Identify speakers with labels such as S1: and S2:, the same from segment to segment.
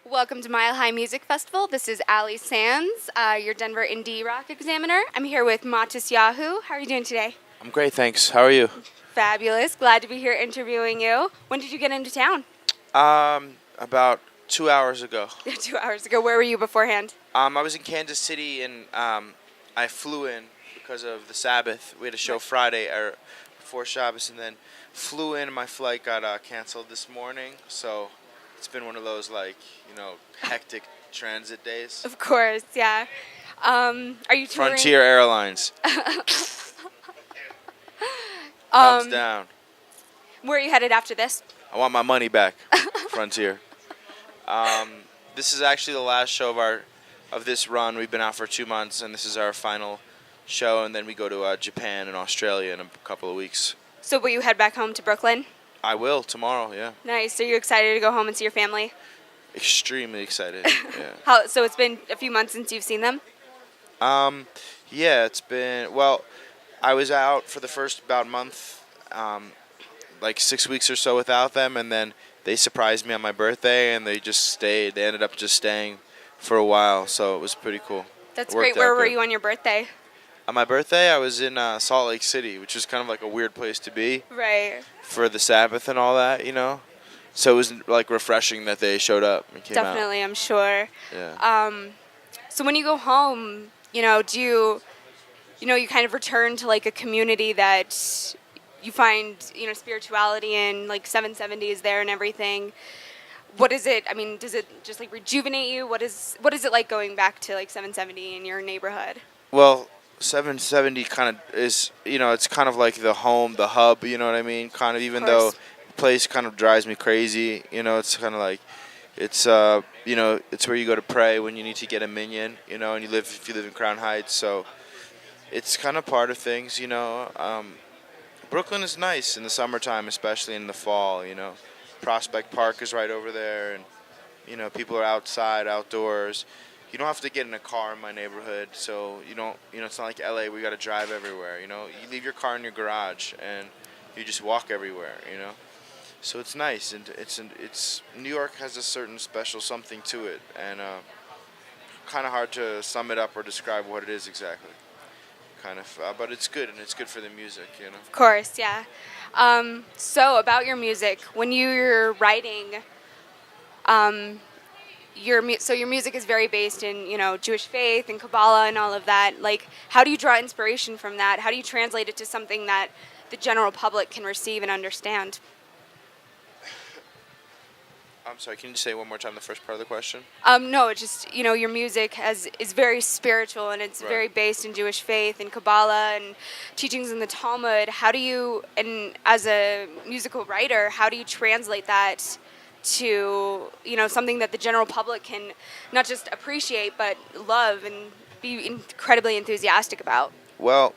S1: Welcome to Mile High Music Festival. This is Alli Sands, your Denver Indie Rock Examiner. I'm here with Matisyahu. How are you doing today?
S2: I'm great, thanks. How are you?
S1: Fabulous. Glad to be here interviewing you. When did you get into town?
S2: About 2 hours ago.
S1: 2 hours ago. Where were you beforehand?
S2: I was in Kansas City and I flew in because of the Sabbath. We had a show Friday or before Shabbos, and then flew in. My flight got canceled this morning, so it's been one of those hectic transit days.
S1: Of course, yeah. Are you touring?
S2: Frontier Airlines. Thumbs down.
S1: Where are you headed after this?
S2: I want my money back. Frontier. This is actually the last show of this run. We've been out for 2 months, and this is our final show, and then we go to Japan and Australia in a couple of weeks.
S1: So will you head back home to Brooklyn?
S2: I will tomorrow, yeah.
S1: Nice. Are you excited to go home and see your family?
S2: Extremely excited, yeah.
S1: So it's been a few months since you've seen them?
S2: Yeah, it's been, I was out for the first about month, 6 weeks or so without them, and then they surprised me on my birthday, and they just stayed. They ended up just staying for a while, so it was pretty cool.
S1: That's great. Where were you on your birthday?
S2: On my birthday, I was in Salt Lake City, which is kind of like a weird place to be.
S1: Right.
S2: For the Sabbath and all that, So it was refreshing that they showed up and came out.
S1: Definitely, I'm sure.
S2: Yeah.
S1: So when you go home, do you, you kind of return to a community that you find, spirituality in, 770 is there and everything. What is it? I mean, does it just rejuvenate you? What is it like going back to 770 in your neighborhood?
S2: Well, 770 kind of is, it's kind of like the home, the hub, you know what I mean? Kind of, even though the place kind of drives me crazy, it's kind of like, it's, it's where you go to pray when you need to get a minyan, and if you live in Crown Heights, so it's kind of part of things, Brooklyn is nice in the summertime, especially in the fall, Prospect Park is right over there, and, people are outside, outdoors. You don't have to get in a car in my neighborhood, so you don't, it's not like LA where you got to drive everywhere, You leave your car in your garage and you just walk everywhere, So it's nice, and it's New York has a certain special something to it, and kind of hard to sum it up or describe what it is exactly. Kind of, but it's good, and it's good for the music,
S1: Of course, yeah. So about your music, when you're writing, your music is very based in, Jewish faith and Kabbalah and all of that. How do you draw inspiration from that? How do you translate it to something that the general public can receive and understand?
S2: I'm sorry, can you say one more time the first part of the question?
S1: No, it's just, your music is very spiritual, and it's very based in Jewish faith and Kabbalah and teachings in the Talmud. How do you, and as a musical writer, how do you translate that to, something that the general public can not just appreciate, but love and be incredibly enthusiastic about?
S2: Well,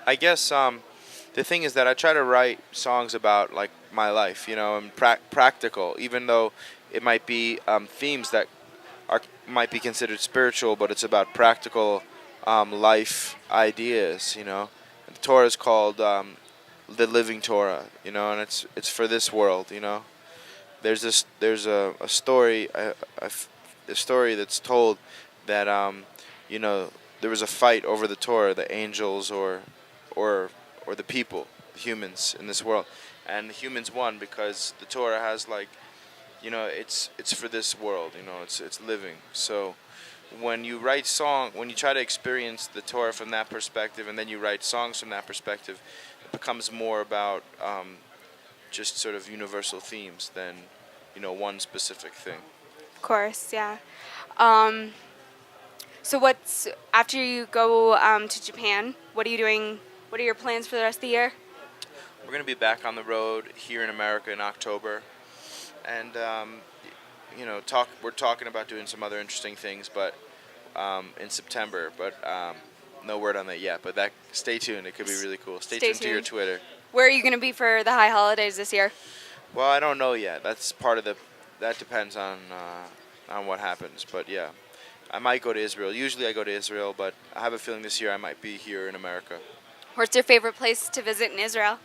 S2: I guess the thing is that I try to write songs about my life, and practical, even though it might be themes that might be considered spiritual, but it's about practical life ideas, The Torah is called the living Torah, and it's for this world, There's a story a story that's told that there was a fight over the Torah, the angels or the people, the humans in this world, and the humans won because the Torah has it's for this world, it's living. So when you when you try to experience the Torah from that perspective, and then you write songs from that perspective, it becomes more about just sort of universal themes than one specific thing.
S1: Of course, yeah. So after you go to Japan, what are you doing? What are your plans for the rest of the year?
S2: We're going to be back on the road here in America in October, and we're talking about doing some other interesting things, but in September. But no word on that yet. But stay tuned. It could be really cool. Stay tuned to your Twitter.
S1: Where are you going to be for the high holidays this year?
S2: Well, I don't know yet. That's part of that depends on what happens. But yeah, I might go to Israel. Usually I go to Israel, but I have a feeling this year I might be here in America.
S1: What's your favorite place to visit in Israel?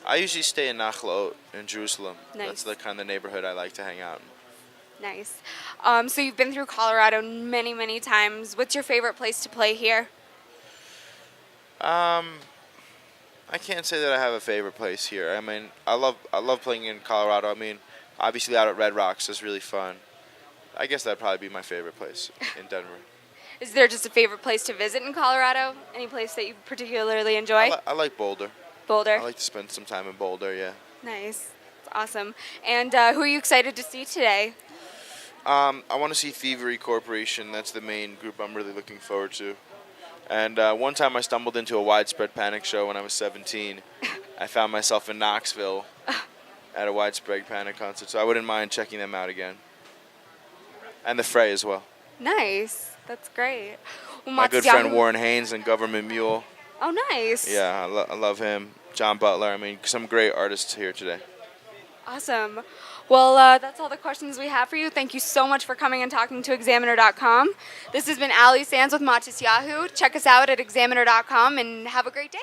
S2: I usually stay in Nachlaot in Jerusalem.
S1: Nice.
S2: That's the kind of neighborhood I like to hang out in.
S1: Nice. So you've been through Colorado many, many times. What's your favorite place to play here?
S2: I can't say that I have a favorite place here. I mean, I love playing in Colorado. I mean, obviously out at Red Rocks is really fun. I guess that'd probably be my favorite place in Denver.
S1: Is there just a favorite place to visit in Colorado? Any place that you particularly enjoy?
S2: I like Boulder.
S1: Boulder.
S2: I like to spend some time in Boulder, yeah.
S1: Nice. That's awesome. And who are you excited to see today?
S2: I want to see Thievery Corporation. That's the main group I'm really looking forward to. And one time I stumbled into a Widespread Panic show when I was 17. I found myself in Knoxville at a Widespread Panic concert, so I wouldn't mind checking them out again. And the Fray as well.
S1: Nice. That's great. Well,
S2: My good friend Warren Haynes and Government Mule.
S1: Oh, nice.
S2: Yeah, I love him. John Butler. I mean, some great artists here today.
S1: Awesome. Well, that's all the questions we have for you. Thank you so much for coming and talking to Examiner.com. This has been Alli Sands with Matisyahu. Check us out at Examiner.com and have a great day.